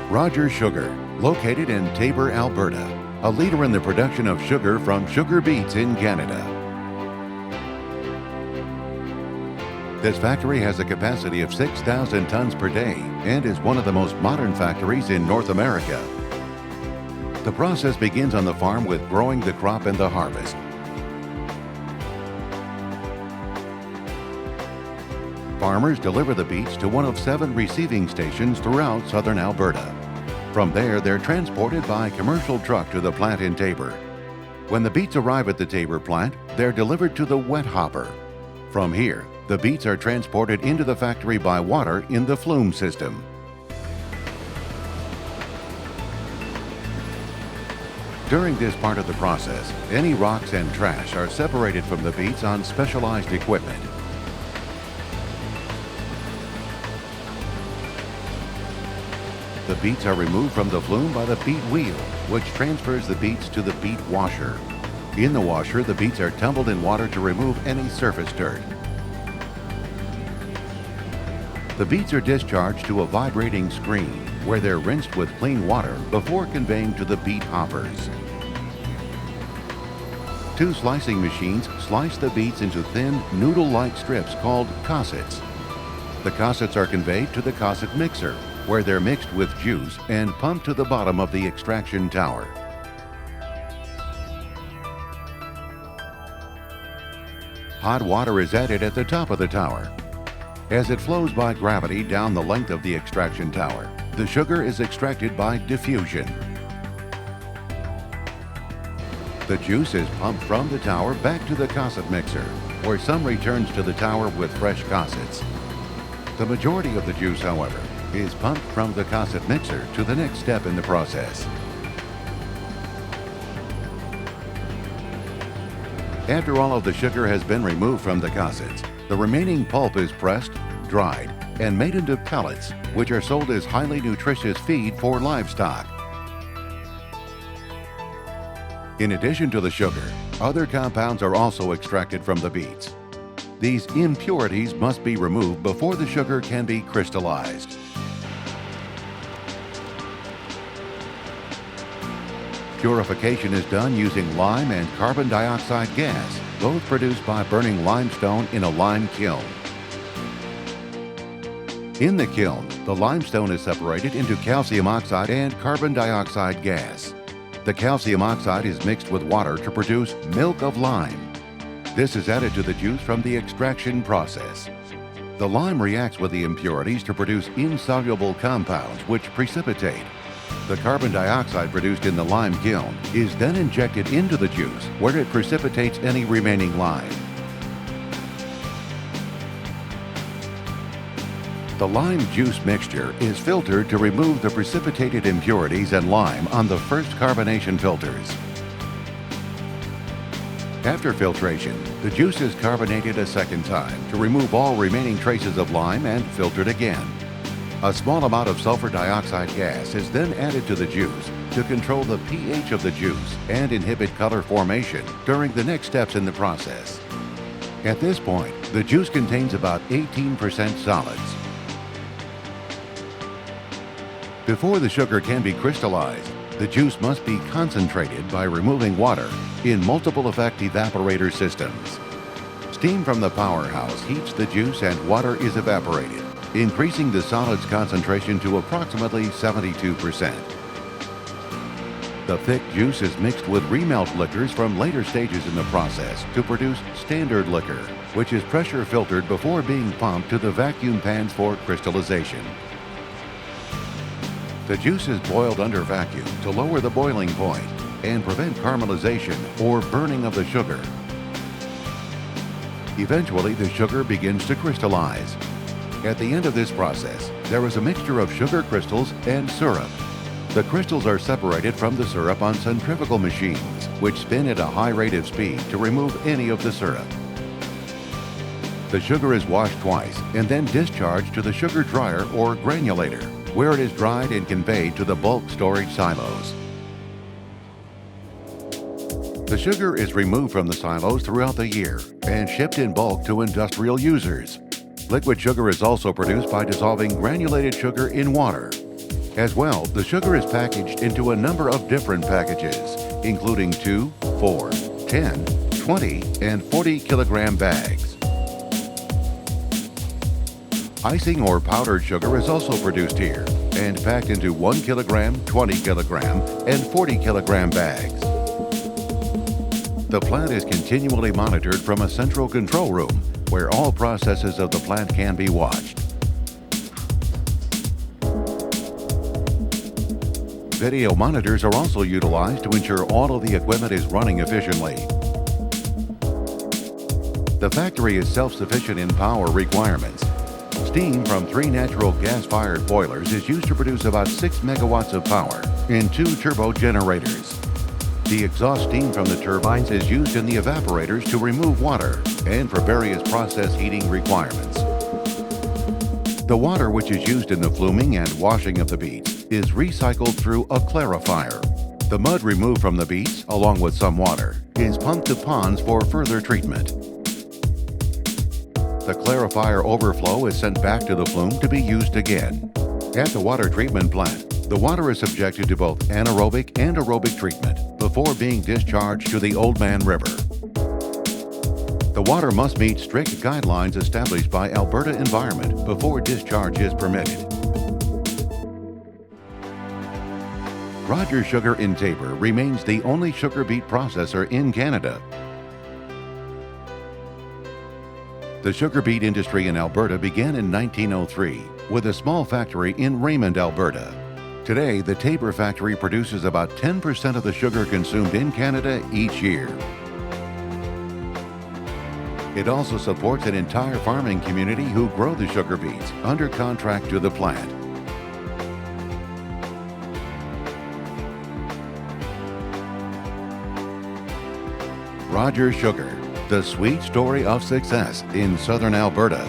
Rogers Sugar, located in Taber, Alberta, a leader in the production of sugar from sugar beets in Canada. This factory has a capacity of 6,000 tons per day and is one of the most modern factories in North America. The process begins on the farm with growing the crop and the harvest. Farmers deliver the beets to one of 7 receiving stations throughout southern Alberta. From there, they're transported by commercial truck to the plant in Taber. When the beets arrive at the Taber plant, they're delivered to the wet hopper. From here, the beets are transported into the factory by water in the flume system. During this part of the process, any rocks and trash are separated from the beets on specialized equipment. The beets are removed from the flume by the beet wheel, which transfers the beets to the beet washer. In the washer, the beets are tumbled in water to remove any surface dirt. The beets are discharged to a vibrating screen, where they're rinsed with clean water before conveying to the beet hoppers. 2 slicing machines slice the beets into thin, noodle-like strips called cossets. The cossets are conveyed to the cosset mixer, where they're mixed with juice and pumped to the bottom of the extraction tower. Hot water is added at the top of the tower. As it flows by gravity down the length of the extraction tower, the sugar is extracted by diffusion. The juice is pumped from the tower back to the cosset mixer, where some returns to the tower with fresh cossets. The majority of the juice, however, is pumped from the cosset mixer to the next step in the process. After all of the sugar has been removed from the cossets, the remaining pulp is pressed, dried, and made into pellets, which are sold as highly nutritious feed for livestock. In addition to the sugar, other compounds are also extracted from the beets. These impurities must be removed before the sugar can be crystallized. Purification is done using lime and carbon dioxide gas, both produced by burning limestone in a lime kiln. In the kiln, the limestone is separated into calcium oxide and carbon dioxide gas. The calcium oxide is mixed with water to produce milk of lime. This is added to the juice from the extraction process. The lime reacts with the impurities to produce insoluble compounds which precipitate. The carbon dioxide produced in the lime kiln is then injected into the juice, where it precipitates any remaining lime. The lime juice mixture is filtered to remove the precipitated impurities and lime on the first carbonation filters. After filtration, the juice is carbonated a second time to remove all remaining traces of lime and filtered again. A small amount of sulfur dioxide gas is then added to the juice to control the pH of the juice and inhibit color formation during the next steps in the process. At this point, the juice contains about 18% solids. Before the sugar can be crystallized, the juice must be concentrated by removing water in multiple effect evaporator systems. Steam from the powerhouse heats the juice and water is evaporated, increasing the solids concentration to approximately 72%. The thick juice is mixed with remelt liquors from later stages in the process to produce standard liquor, which is pressure filtered before being pumped to the vacuum pans for crystallization. The juice is boiled under vacuum to lower the boiling point and prevent caramelization or burning of the sugar. Eventually, the sugar begins to crystallize. At the end of this process, there is a mixture of sugar crystals and syrup. The crystals are separated from the syrup on centrifugal machines, which spin at a high rate of speed to remove any of the syrup. The sugar is washed twice and then discharged to the sugar dryer or granulator, where it is dried and conveyed to the bulk storage silos. The sugar is removed from the silos throughout the year and shipped in bulk to industrial users. Liquid sugar is also produced by dissolving granulated sugar in water. As well, the sugar is packaged into a number of different packages, including 2, 4, 10, 20, and 40 kilogram bags. Icing or powdered sugar is also produced here and packed into 1 kilogram, 20 kilogram, and 40 kilogram bags. The plant is continually monitored from a central control room where all processes of the plant can be watched. Video monitors are also utilized to ensure all of the equipment is running efficiently. The factory is self-sufficient in power requirements. Steam from 3 natural gas-fired boilers is used to produce about 6 megawatts of power in 2 turbo generators. The exhaust steam from the turbines is used in the evaporators to remove water and for various process heating requirements. The water which is used in the fluming and washing of the beets is recycled through a clarifier. The mud removed from the beets, along with some water, is pumped to ponds for further treatment. The clarifier overflow is sent back to the flume to be used again. At the water treatment plant, the water is subjected to both anaerobic and aerobic treatment before being discharged to the Old Man River. The water must meet strict guidelines established by Alberta Environment before discharge is permitted. Rogers Sugar in Taber remains the only sugar beet processor in Canada. The sugar beet industry in Alberta began in 1903 with a small factory in Raymond, Alberta. Today, the Taber factory produces about 10% of the sugar consumed in Canada each year. It also supports an entire farming community who grow the sugar beets under contract to the plant. Rogers Sugar, the sweet story of success in southern Alberta.